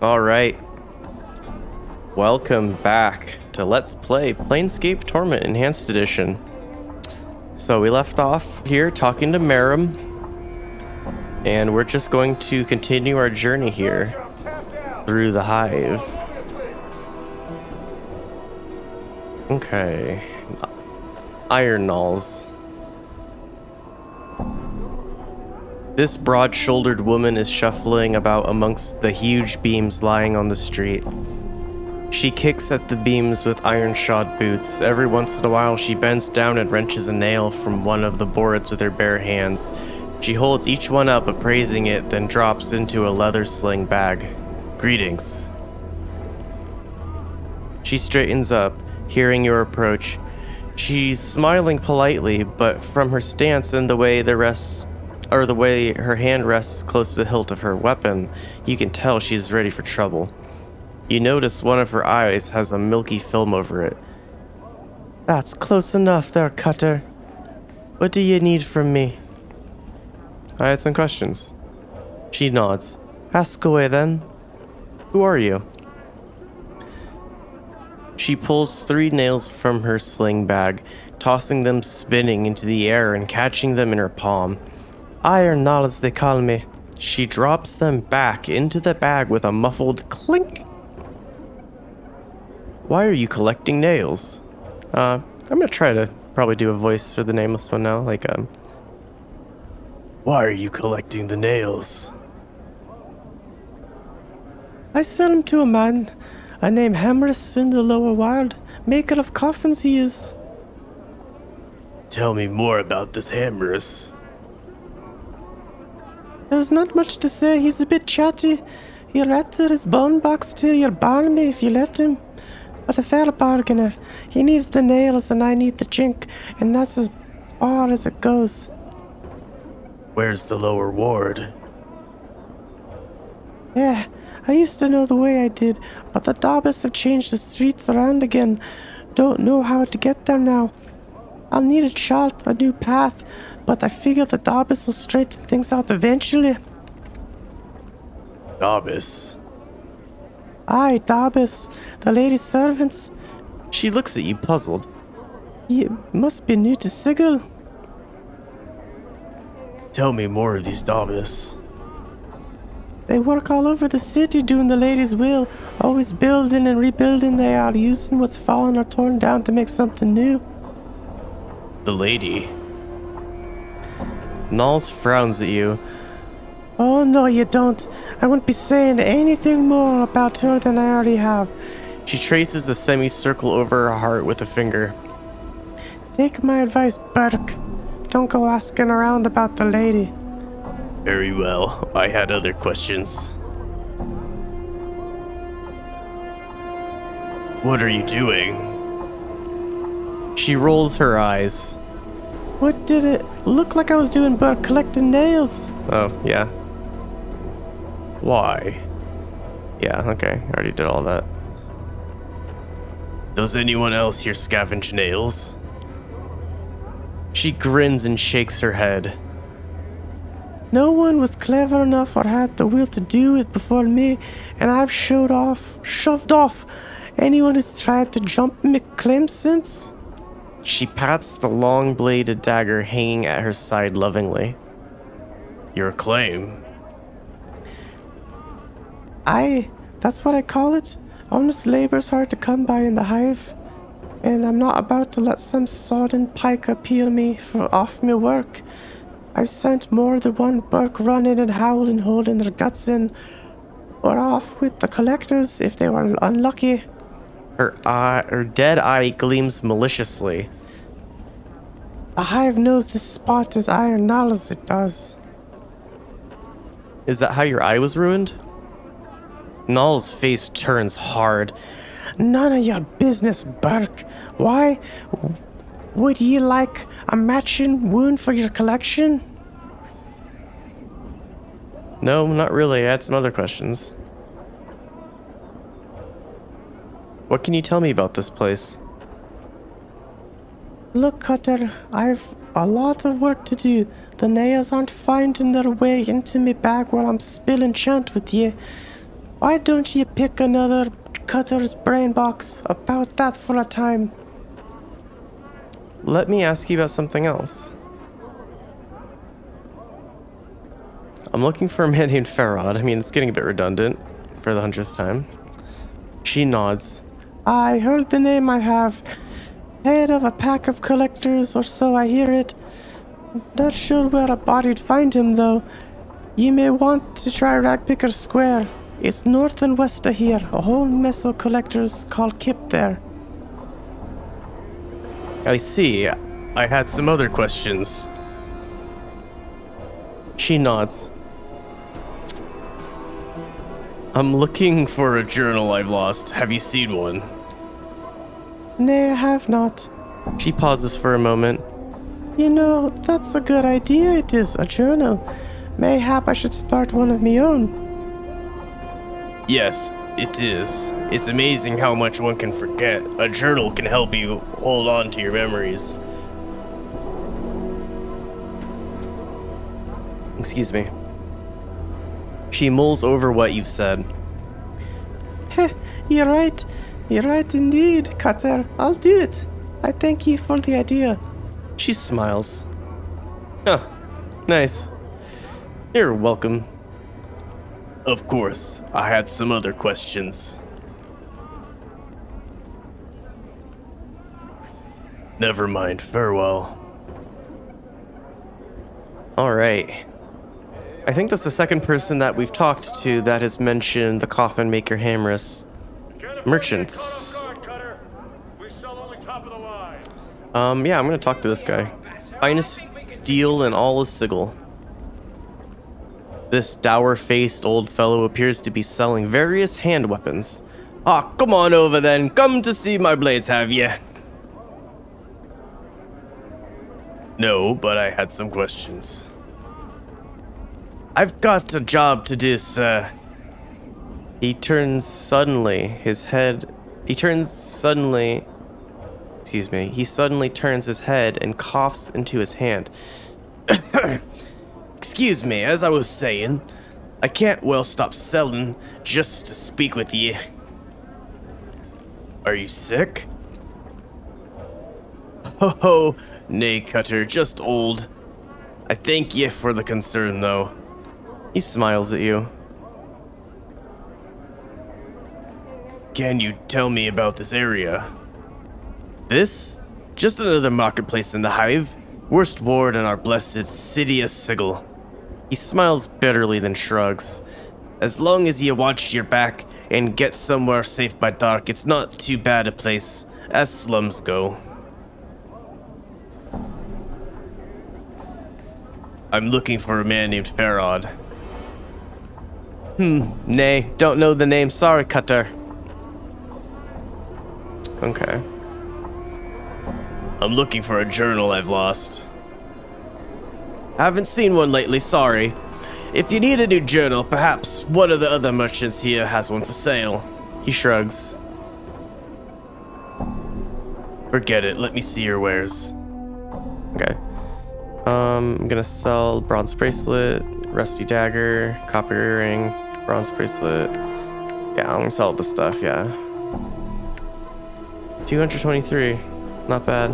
Alright, welcome back to Let's Play Planescape Torment Enhanced Edition. So we left off here talking to Merim, and we're just going to continue our journey here through the Hive. Okay, Iron Nulls. This broad-shouldered woman is shuffling about amongst the huge beams lying on the street. She kicks at the beams with iron-shod boots. Every once in a while, she bends down and wrenches a nail from one of the boards with her bare hands. She holds each one up, appraising it, then drops into a leather sling bag. Greetings. She straightens up, hearing your approach. She's smiling politely, but from her stance and the way her hand rests close to the hilt of her weapon, you can tell she's ready for trouble. You notice one of her eyes has a milky film over it. That's close enough there, Cutter. What do you need from me? I had some questions. She nods. Ask away then. Who are you? She pulls 3 nails from her sling bag, tossing them spinning into the air and catching them in her palm. Iron Null, as they call me. She drops them back into the bag with a muffled clink. Why are you collecting nails? I'm gonna try to probably do a voice for the nameless one now, Why are you collecting the nails? I sell them to a man, a named Hamris in the lower wild. Maker of coffins he is. Tell me more about this Hamris. There's not much to say. He's a bit chatty. He'll enter his bone box till you'll barn me if you let him. But a fair bargainer. He needs the nails and I need the chink, and that's as far as it goes. Where's the lower ward? Yeah, I used to know the way I did, but the Daubus have changed the streets around again. Don't know how to get there now. I'll need a chart, a new path, but I figure the Daubus will straighten things out eventually. Daubus? Aye, Daubus, the lady's servants. She looks at you puzzled. You must be new to Sigil. Tell me more of these Daubus. They work all over the city doing the lady's will, always building and rebuilding. They are using what's fallen or torn down to make something new. The lady. Nulls frowns at you. Oh, no, you don't. I won't be saying anything more about her than I already have. She traces a semicircle over her heart with a finger. Take my advice, Burke. Don't go asking around about the lady. Very well. I had other questions. What are you doing? She rolls her eyes. What did it look like I was doing but collecting nails? Oh, yeah. Why? Yeah, okay. I already did all that. Does anyone else here scavenge nails? She grins and shakes her head. No one was clever enough or had the will to do it before me, and I've shoved off anyone who's tried to jump me claim since. She pats the long-bladed dagger hanging at her side lovingly. Your claim? That's what I call it. Honest labor's hard to come by in the Hive, and I'm not about to let some sodden piker peel me off me work. I've sent more than one Burke running and howling, holding their guts in, or off with the collectors if they were unlucky. Her dead eye gleams maliciously. The Hive knows this spot as Iron Null as it does. Is that how your eye was ruined? Null's face turns hard. None of your business, Burke. Why? Would ye like a matching wound for your collection? No, not really. I had some other questions. What can you tell me about this place? Look, Cutter, I've a lot of work to do. The nails aren't finding their way into me bag while I'm spilling chant with ye. Why don't you pick another cutter's brain box about that for a time? Let me ask you about something else. I'm looking for a man named Farad. I mean, it's getting a bit redundant for the 100th time. She nods. I heard the name I have. Head of a pack of collectors, or so I hear it. Not sure where a body'd find him, though. You may want to try Ragpicker Square. It's north and west of here. A whole mess of collectors called Kip there. I see. I had some other questions. She nods. I'm looking for a journal I've lost. Have you seen one? Nay, I have not. She pauses for a moment. You know, that's a good idea, it is, a journal. Mayhap I should start one of me own. Yes, it is. It's amazing how much one can forget. A journal can help you hold on to your memories. Excuse me. She mulls over what you've said. Heh, you're right. You're right indeed, Cutter. I'll do it. I thank you for the idea. She smiles. Huh. Nice. You're welcome. Of course, I had some other questions. Never mind, farewell. Alright. I think that's the second person that we've talked to that has mentioned the coffin maker Hamris. Merchants. Yeah, I'm gonna talk to this guy. Finest steel in all of Sigil. This dour-faced old fellow appears to be selling various hand weapons. Ah, come on over then. Come to see my blades, have ye? No, but I had some questions. I've got a job to do, sir. He suddenly turns his head and coughs into his hand. Excuse me, as I was saying, I can't well stop selling just to speak with ye. Are you sick? Ho, nay, Cutter, just old. I thank ye for the concern, though. He smiles at you. Can you tell me about this area? This? Just another marketplace in the Hive. Worst ward in our blessed city of Sigil. He smiles bitterly, then shrugs. As long as you watch your back and get somewhere safe by dark, it's not too bad a place, as slums go. I'm looking for a man named Farad. Nay, don't know the name, sorry, Cutter. Okay. I'm looking for a journal I've lost. Haven't seen one lately, sorry. If you need a new journal, perhaps one of the other merchants here has one for sale. He shrugs. Forget it, let me see your wares. Okay. I'm gonna sell bronze bracelet, rusty dagger, copper earring, bronze bracelet. Yeah, I'm gonna sell all this stuff, yeah. 223, not bad.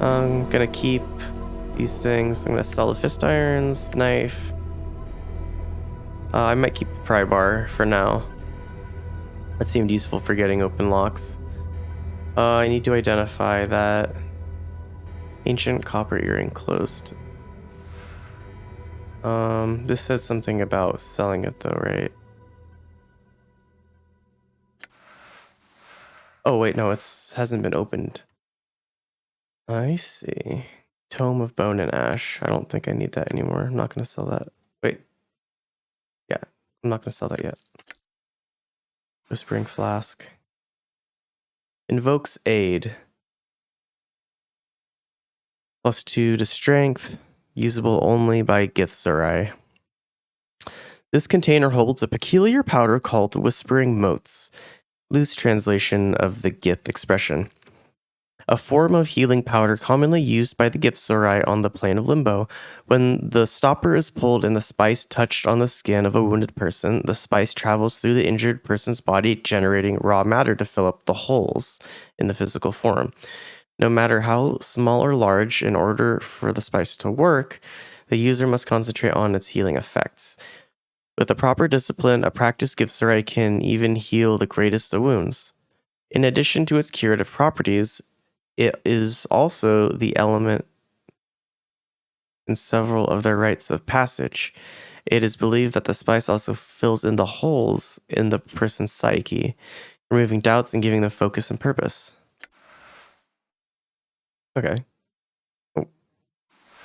I'm gonna keep these things. I'm gonna sell the fist irons, knife. I might keep the pry bar for now. That seemed useful for getting open locks. I need to identify that. Ancient copper earring closed. This said something about selling it though, right? Oh wait, no, it hasn't been opened. I see. Tome of Bone and Ash. I don't think I need that anymore. I'm not gonna sell that. Wait. Yeah, I'm not gonna sell that yet. Whispering Flask. Invokes Aid. +2 to Strength. Usable only by Githzerai. This container holds a peculiar powder called Whispering Motes. Loose translation of the Gith expression. a form of healing powder commonly used by the Githzerai on the plane of Limbo. When the stopper is pulled and the spice touched on the skin of a wounded person, the spice travels through the injured person's body, generating raw matter to fill up the holes in the physical form. No matter how small or large, in order for the spice to work, the user must concentrate on its healing effects. With a proper discipline, a practiced Githzerai can even heal the greatest of wounds. In addition to its curative properties, it is also the element in several of their rites of passage. It is believed that the spice also fills in the holes in the person's psyche, removing doubts and giving them focus and purpose. Okay. Oh.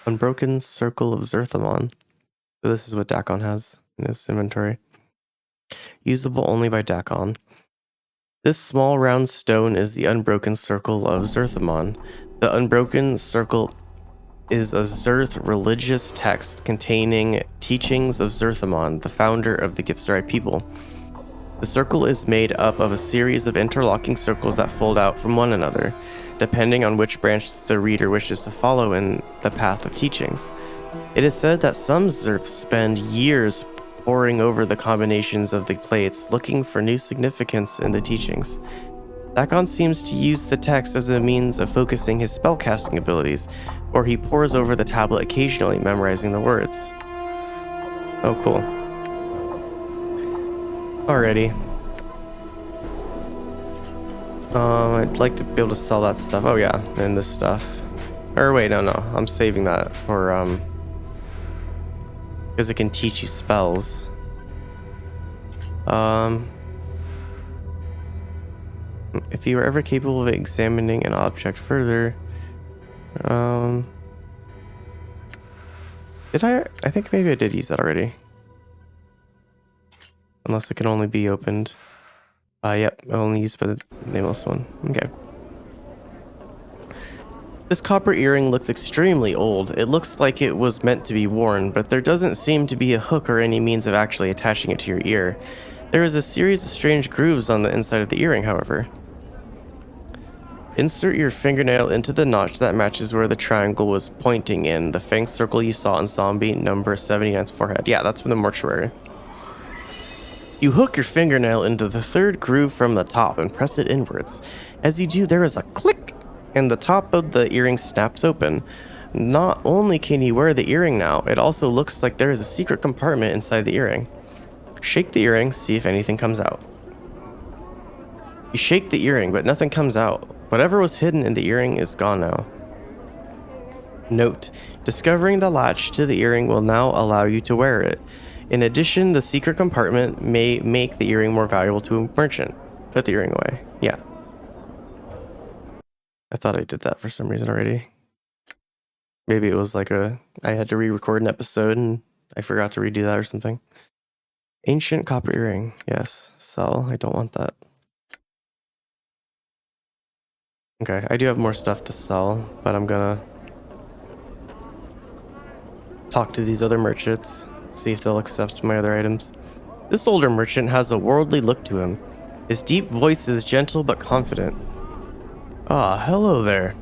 Unbroken Circle of Zerthamon. So this is what Dakon has in his inventory. Usable only by Dakon. This small round stone is the Unbroken Circle of Zerthamon. The Unbroken Circle is a Zerth religious text containing teachings of Zerthamon, the founder of the Githzerai people. The circle is made up of a series of interlocking circles that fold out from one another, depending on which branch the reader wishes to follow in the path of teachings. It is said that some Zerths spend years poring over the combinations of the plates, looking for new significance in the teachings. Dakon seems to use the text as a means of focusing his spellcasting abilities, or he pores over the tablet occasionally, memorizing the words. Oh, cool. Alrighty. I'd like to be able to sell that stuff. Oh yeah, and this stuff. Or wait, no, I'm saving that for, because it can teach you spells. If you are ever capable of examining an object further, did I think maybe I did use that already. Unless it can only be opened. Yep, only used by the nameless one. Okay. This copper earring looks extremely old. It looks like it was meant to be worn, but there doesn't seem to be a hook or any means of actually attaching it to your ear. There is a series of strange grooves on the inside of the earring, however. Insert your fingernail into the notch that matches where the triangle was pointing in, the fang circle you saw in zombie number 79's forehead. Yeah, that's from the mortuary. You hook your fingernail into the third groove from the top and press it inwards. As you do, there is a click, and the top of the earring snaps open. Not only can you wear the earring now, it also looks like there is a secret compartment inside the earring. Shake the earring, see if anything comes out. You shake the earring, but nothing comes out. Whatever was hidden in the earring is gone now. Note: discovering the latch to the earring will now allow you to wear it. In addition, the secret compartment may make the earring more valuable to a merchant. Put the earring away. Yeah. I thought I did that for some reason already. Maybe it was like I had to re-record an episode and I forgot to redo that or something. Ancient copper earring. Yes. Sell. I don't want that. Okay, I do have more stuff to sell, but I'm gonna talk to these other merchants, see if they'll accept my other items. This older merchant has a worldly look to him. His deep voice is gentle but confident. Ah, hello there.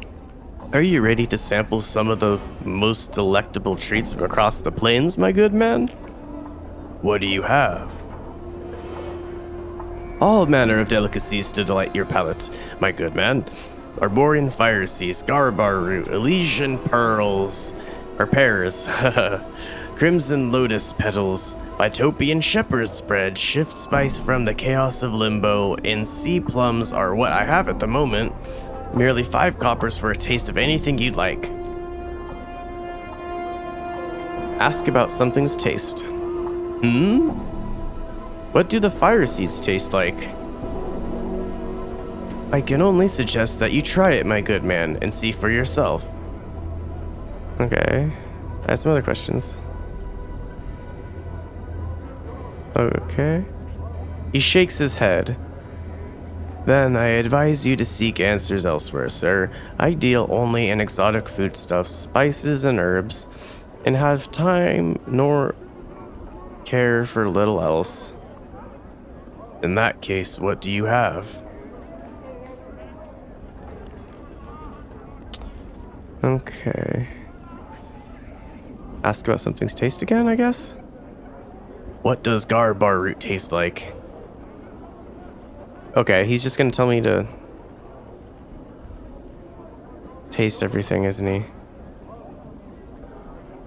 Are you ready to sample some of the most delectable treats from across the plains, my good man? What do you have? All manner of delicacies to delight your palate, my good man. Arborian fire sea, Scarbar root, Elysian pearls, or pears, crimson lotus petals, Bitopian shepherd's bread, shift spice from the chaos of limbo, and sea plums are what I have at the moment. Merely 5 coppers for a taste of anything you'd like. Ask about something's taste. What do the fire seeds taste like? I can only suggest that you try it, my good man, and see for yourself. Okay. I have some other questions. Okay. He shakes his head. Then I advise you to seek answers elsewhere, sir. I deal only in exotic foodstuffs, spices, and herbs, and have time nor care for little else. In that case, what do you have? Okay. Ask about something's taste again, I guess? What does bar root taste like? Okay, he's just gonna tell me to taste everything, isn't he?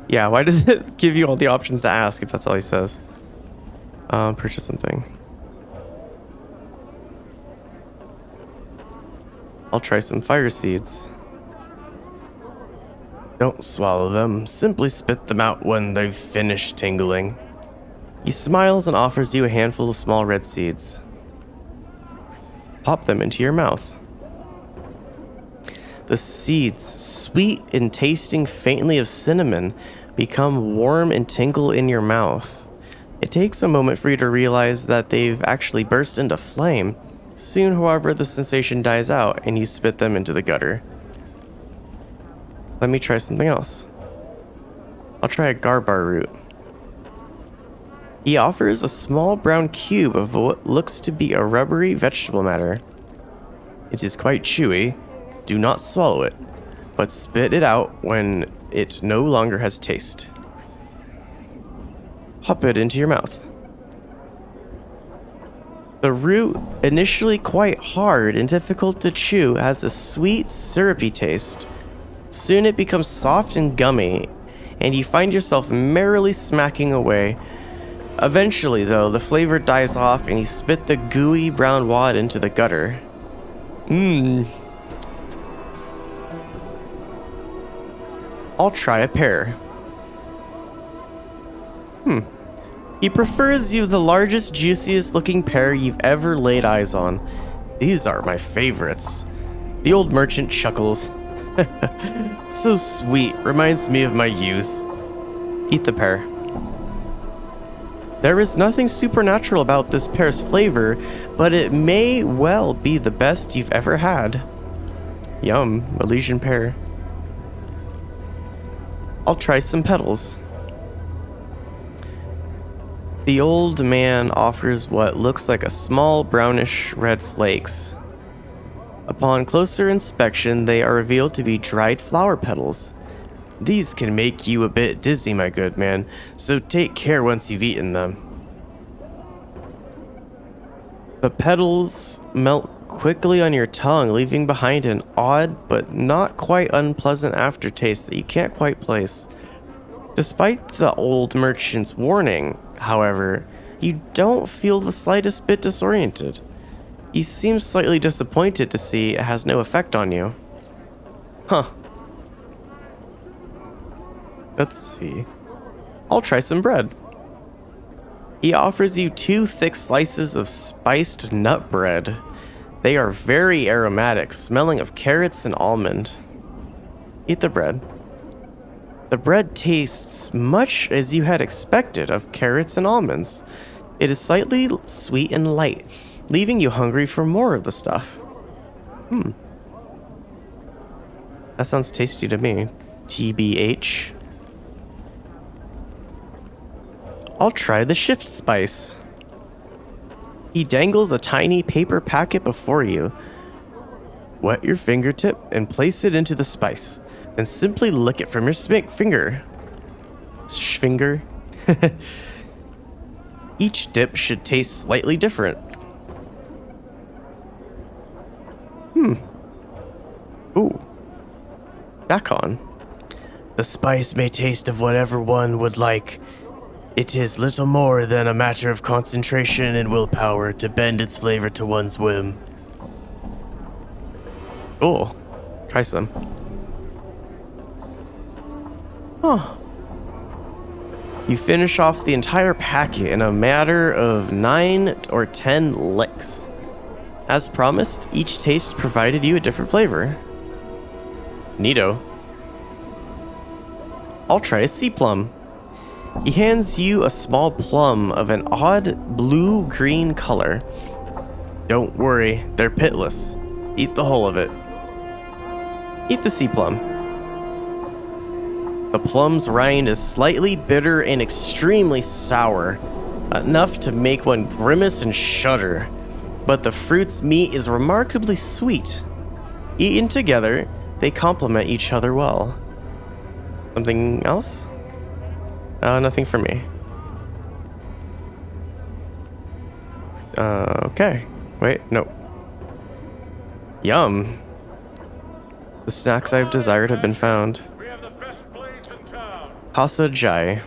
Yeah, why does it give you all the options to ask if that's all he says? Purchase something. I'll try some fire seeds. Don't swallow them, simply spit them out when they've finished tingling. He smiles and offers you a handful of small red seeds. Pop them into your mouth. The seeds, sweet and tasting faintly of cinnamon, become warm and tingle in your mouth. It takes a moment for you to realize that they've actually burst into flame. Soon, however, the sensation dies out and you spit them into the gutter. Let me try something else. I'll try a garbar root. He offers a small brown cube of what looks to be a rubbery vegetable matter. It is quite chewy. Do not swallow it, but spit it out when it no longer has taste. Pop it into your mouth. The root, initially quite hard and difficult to chew, has a sweet, syrupy taste. Soon it becomes soft and gummy, and you find yourself merrily smacking away. Eventually, though, the flavor dies off and you spit the gooey brown wad into the gutter. I'll try a pear. He prefers you the largest, juiciest looking pear you've ever laid eyes on. These are my favorites. The old merchant chuckles. So sweet, reminds me of my youth. Eat the pear. There is nothing supernatural about this pear's flavor, but it may well be the best you've ever had. Yum, Elysian pear. I'll try some petals. The old man offers what looks like a small brownish red flakes. Upon closer inspection, they are revealed to be dried flower petals. These can make you a bit dizzy, my good man, so take care once you've eaten them. The petals melt quickly on your tongue, leaving behind an odd but not quite unpleasant aftertaste that you can't quite place. Despite the old merchant's warning, however, you don't feel the slightest bit disoriented. He seems slightly disappointed to see it has no effect on you. Huh. Let's see. I'll try some bread. He offers you 2 thick slices of spiced nut bread. They are very aromatic, smelling of carrots and almond. Eat the bread. The bread tastes much as you had expected of carrots and almonds. It is slightly sweet and light, leaving you hungry for more of the stuff. That sounds tasty to me. TBH. I'll try the shift spice. He dangles a tiny paper packet before you. Wet your fingertip and place it into the spice. Then simply lick it from your finger. Schfinger? Each dip should taste slightly different. Ooh. Back on. The spice may taste of whatever one would like. It is little more than a matter of concentration and willpower to bend its flavor to one's whim. Cool. Try some. Huh. You finish off the entire packet in a matter of 9 or 10 licks. As promised, each taste provided you a different flavor. Neato. I'll try a sea plum. He hands you a small plum of an odd blue-green color. Don't worry, they're pitless. Eat the whole of it. Eat the sea plum. The plum's rind is slightly bitter and extremely sour, enough to make one grimace and shudder. But the fruit's meat is remarkably sweet. Eaten together, They complement each other well. Something else? Nothing for me. Okay. Wait, no. Yum. The snacks I've desired have been found. We have the best blades in town. Casa Jai.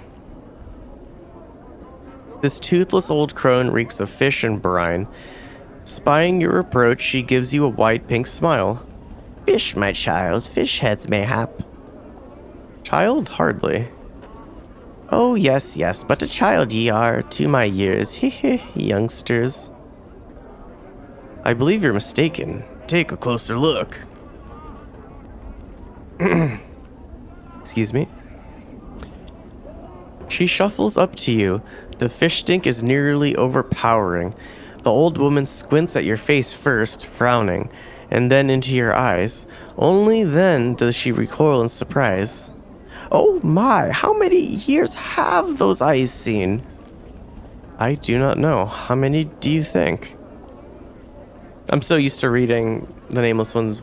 This toothless old crone reeks of fish and brine. Spying your approach, she gives you a wide pink smile. Fish, my child, fish heads mayhap. Child? Hardly. Oh, yes, yes, but a child ye are, to my years. Heh, youngsters. I believe you're mistaken. Take a closer look. Excuse me. She shuffles up to you. The fish stink is nearly overpowering. The old woman squints at your face first, frowning, and then into your eyes. Only then does she recoil in surprise. Oh my, how many years have those eyes seen? I do not know. How many do you think? I'm so used to reading the Nameless One's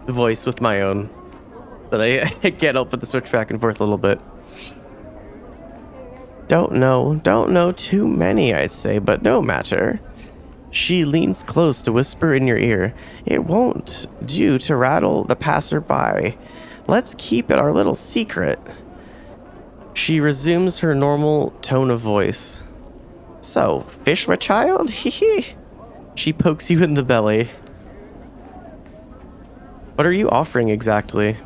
voice with my own that I can't help but to switch back and forth a little bit. Don't know too many, I'd say, but no matter. She leans close to whisper in your ear. It won't do to rattle the passerby. Let's keep it our little secret. She resumes her normal tone of voice. So, fish, my child? Hee. She pokes you in the belly. What are you offering exactly?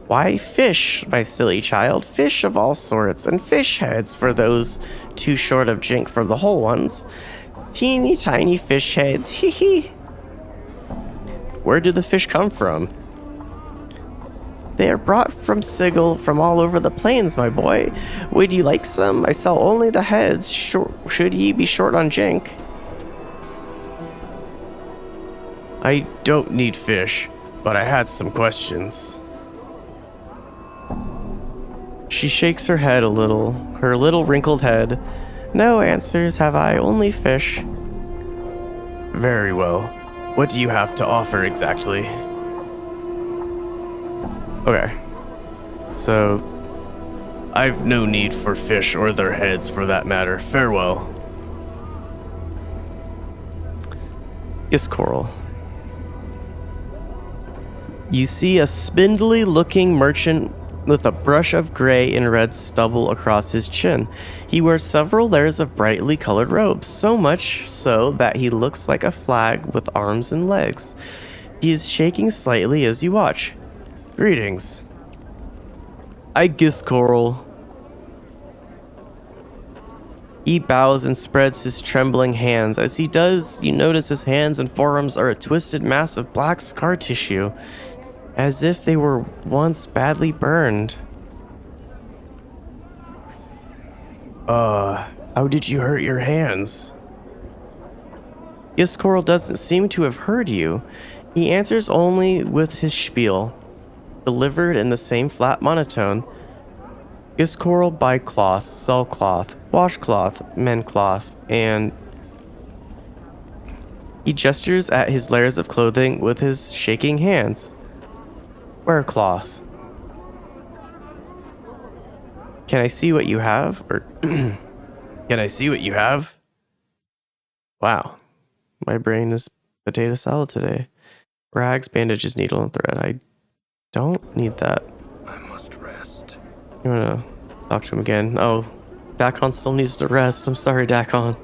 Why, fish, my silly child. Fish of all sorts, and fish heads for those too short of jink for the whole ones. Teeny tiny fish heads, hee. Where do the fish come from? They are brought from Sigil from all over the plains, my boy. Would you like some? I sell only the heads, should ye be short on jink. I don't need fish, but I had some questions. She shakes her head a little, her little wrinkled head. No answers have I, only fish. Very well. What do you have to offer exactly? Okay. So, I've no need for fish or their heads for that matter. Farewell. Yes, Coral. You see a spindly-looking merchant with a brush of gray and red stubble across his chin. He wears several layers of brightly colored robes, so much so that he looks like a flag with arms and legs. He is shaking slightly as you watch. Greetings. I guess, Coral. He bows and spreads his trembling hands. As he does, you notice his hands and forearms are a twisted mass of black scar tissue, as if they were once badly burned. How did you hurt your hands? Coral doesn't seem to have heard you. He answers only with his spiel, delivered in the same flat monotone. Coral buy cloth, sell cloth, wash cloth, mend cloth, and... He gestures at his layers of clothing with his shaking hands. Wear cloth. Can I see what you have? Or can I see what you have? Wow. My brain is potato salad today. Rags, bandages, needle, and thread. I don't need that. I must rest. I'm gonna talk to him again. Oh, Dakon still needs to rest. I'm sorry, Dakon.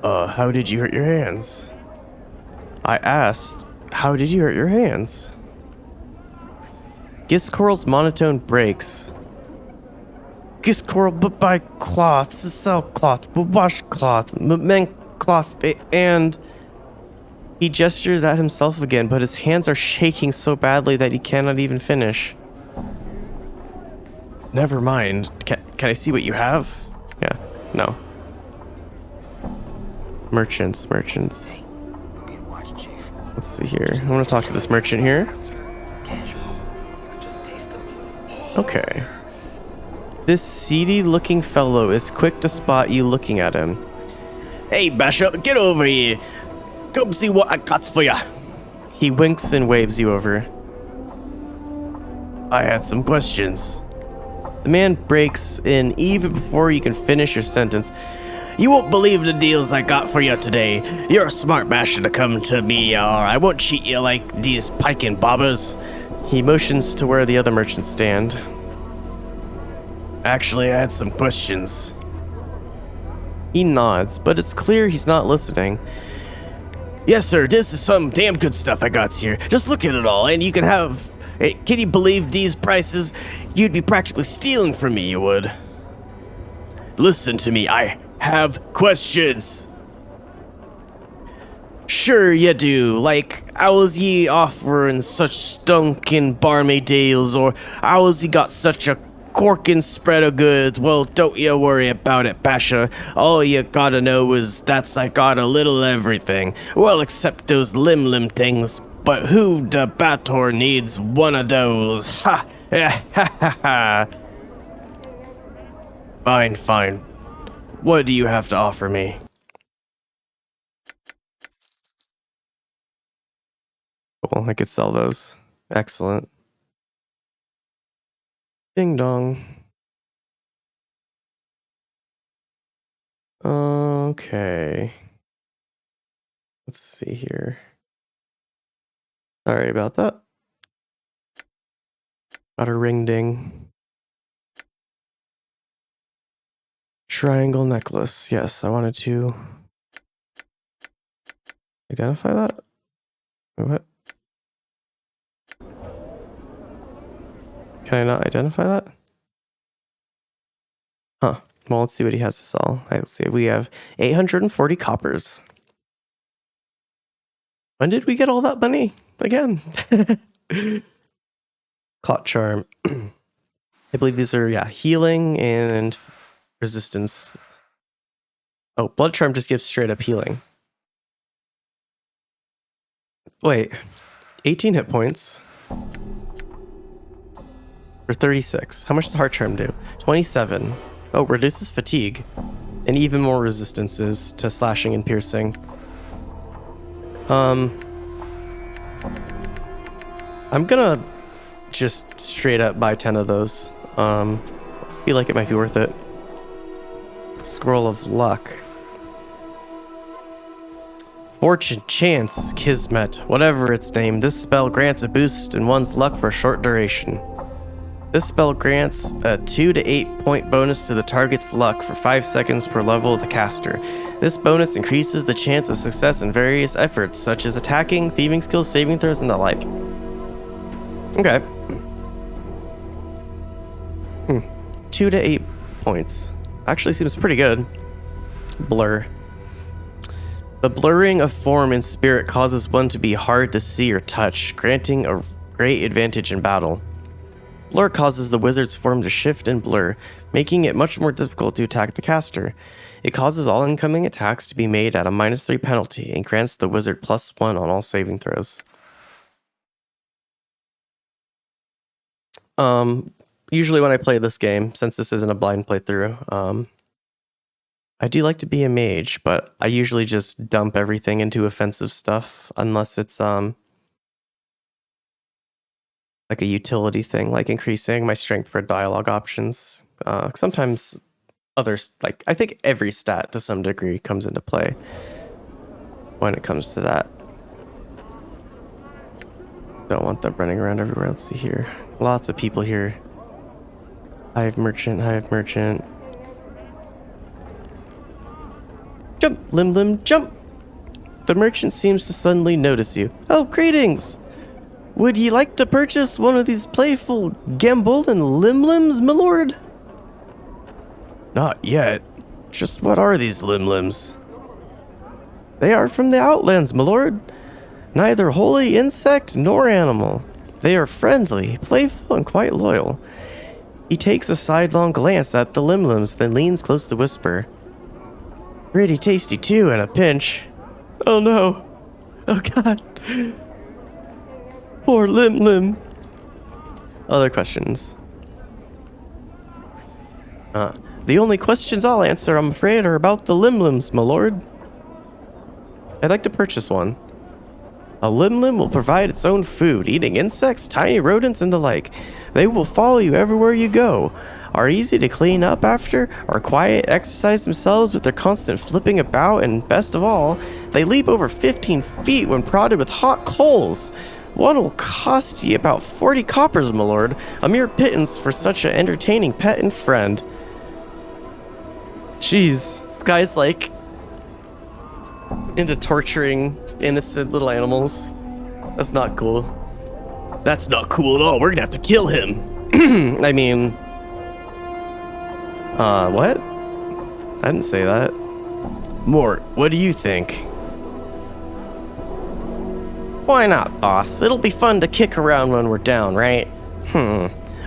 How did you hurt your hands? I asked, how did you hurt your hands? Coral's monotone breaks. Coral, but buy cloth, sell cloth, but wash cloth, mend cloth, and... He gestures at himself again, but his hands are shaking so badly that he cannot even finish. Never mind. Can I see what you have? Yeah, no. Merchants. Let's see here. I want to talk to this merchant here. Okay. This seedy-looking fellow is quick to spot you looking at him. Hey, Bishop, get over here. Come see what I got for ya. He winks and waves you over. I had some questions. The man breaks in even before you can finish your sentence. You won't believe the deals I got for you today. You're a smart bastard to come to me, or I won't cheat you like these piking bobbers. He motions to where the other merchants stand. Actually, I had some questions. He nods, but it's clear he's not listening. Yes, sir, this is some damn good stuff I got here. Just look at it all, and you can have... Can you believe these prices? You'd be practically stealing from me, you would. Listen to me, I have questions. Sure you do. Like, how was ye offering such stunkin' barmaid deals, or how was ye got such a corking spread of goods? Well, don't you worry about it, Basha. All you gotta know is that's I got a little everything. Well, except those Lim Lim things. But who the Bator needs one of those? Ha! Ha ha ha! Fine, fine. What do you have to offer me? Cool, I could sell those. Excellent. Ding dong. Okay. Let's see here. Sorry about that. Got a ring ding. Triangle necklace. Yes, I wanted to identify that. What? Can I not identify that? Huh. Well, let's see what he has to sell. Let's see. We have 840 coppers. When did we get all that money again? Clot charm. I believe these are, yeah, healing and resistance. Oh, blood charm just gives straight up healing. Wait, 18 hit points for 36. How much does heart charm do? 27. Oh, reduces fatigue and even more resistances to slashing and piercing. I'm gonna just straight up buy 10 of those. I feel like it might be worth it. Scroll of Luck. Fortune, Chance, Kismet, whatever its name, this spell grants a boost in one's luck for a short duration. This spell grants a 2 to 8 point bonus to the target's luck for 5 seconds per level of the caster. This bonus increases the chance of success in various efforts, such as attacking, thieving skills, saving throws, and the like. Okay. 2 to 8 points. Actually seems pretty good. Blur. The blurring of form and spirit causes one to be hard to see or touch, granting a great advantage in battle. Blur causes the wizard's form to shift and blur, making it much more difficult to attack the caster. It causes all incoming attacks to be made at a -3 penalty and grants the wizard +1 on all saving throws. Usually when I play this game, since this isn't a blind playthrough, I do like to be a mage, but I usually just dump everything into offensive stuff unless it's like a utility thing, like increasing my strength for dialogue options. Sometimes others, like I think every stat to some degree comes into play when it comes to that. Don't want them running around everywhere. Let's see here. Lots of people here. Hive merchant, Hive merchant. Jump, Lim Lim, jump! The merchant seems to suddenly notice you. Oh, greetings! Would ye like to purchase one of these playful Gambolin Lim Lims, my lord? Not yet. Just what are these Lim Lims? They are from the Outlands, my lord. Neither holy insect nor animal. They are friendly, playful, and quite loyal. He takes a sidelong glance at the Lim Lims, then leans close to whisper. Pretty tasty too, in a pinch. Oh no. Oh god. Poor Lim Lim. Other questions? The only questions I'll answer, I'm afraid, are about the Lim Lims, my lord. I'd like to purchase one. A Lim Lim will provide its own food, eating insects, tiny rodents, and the like. They will follow you everywhere you go, are easy to clean up after, are quiet, exercise themselves with their constant flipping about, and best of all, they leap over 15 feet when prodded with hot coals. One will cost ye about 40 coppers, my lord, a mere pittance for such an entertaining pet and friend. Jeez, this guy's like into torturing innocent little animals. That's not cool. That's not cool at all. We're gonna have to kill him. I mean, what? I didn't say that. Mort, what do you think? Why not, boss? It'll be fun to kick around when we're down, right?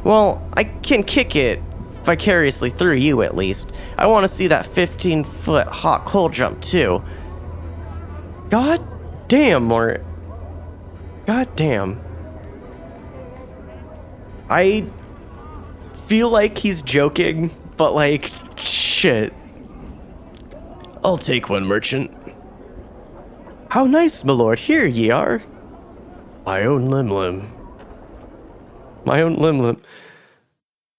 Well, I can kick it vicariously through you, at least. I want to see that 15-foot hot coal jump, too. God damn, Mort. God damn. I feel like he's joking, but like, shit. I'll take one, merchant. How nice, my lord. Here ye are. My own Lim Lim. My own Lim Lim.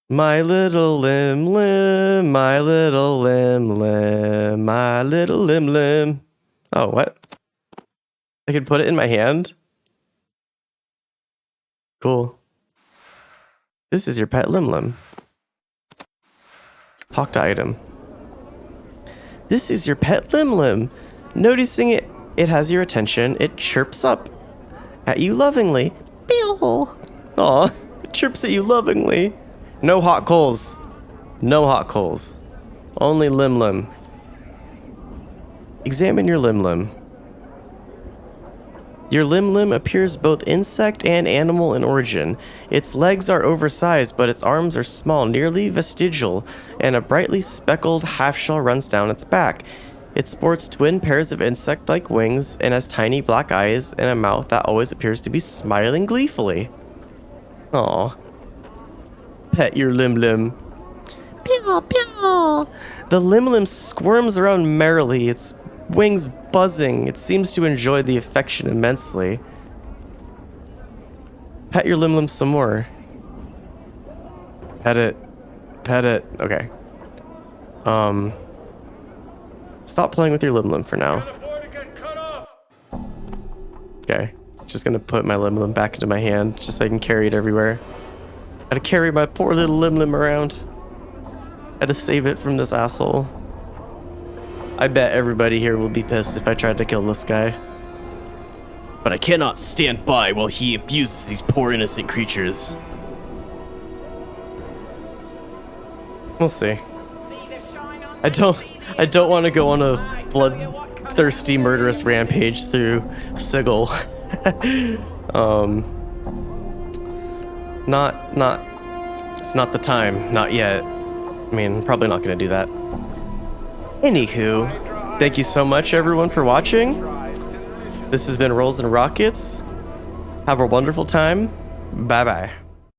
My little Lim Lim, my little Lim Lim, my little Lim Lim. Oh, what? I could put it in my hand? Cool. This is your pet Lim Lim. Talk to item. This is your pet Lim Lim. Noticing it has your attention, it chirps up at you lovingly. Pew! Aw, it chirps at you lovingly. No hot coals. No hot coals. Only Lim Lim. Examine your Lim Lim. Your Lim Lim appears both insect and animal in origin. Its legs are oversized, but its arms are small, nearly vestigial, and a brightly speckled half-shell runs down its back. It sports twin pairs of insect-like wings and has tiny black eyes and a mouth that always appears to be smiling gleefully. Aww. Pet your Lim Lim. Pew, pew. The Lim Lim squirms around merrily, its wings buzzing. It seems to enjoy the affection immensely. Pet your Lim Lim some more. Pet it. Pet it. Okay. Stop playing with your Lim Lim for now. Okay. Just gonna put my Lim Lim back into my hand just so I can carry it everywhere. I had to carry my poor little Lim Lim around. I had to save it from this asshole. I bet everybody here will be pissed if I tried to kill this guy. But I cannot stand by while he abuses these poor innocent creatures. We'll see. I don't want to go on a bloodthirsty murderous rampage through Sigil. It's not the time, not yet. I mean, I'm probably not gonna do that. Anywho, thank you so much everyone for watching. This has been Rolls and Rockets. Have a wonderful time. Bye bye.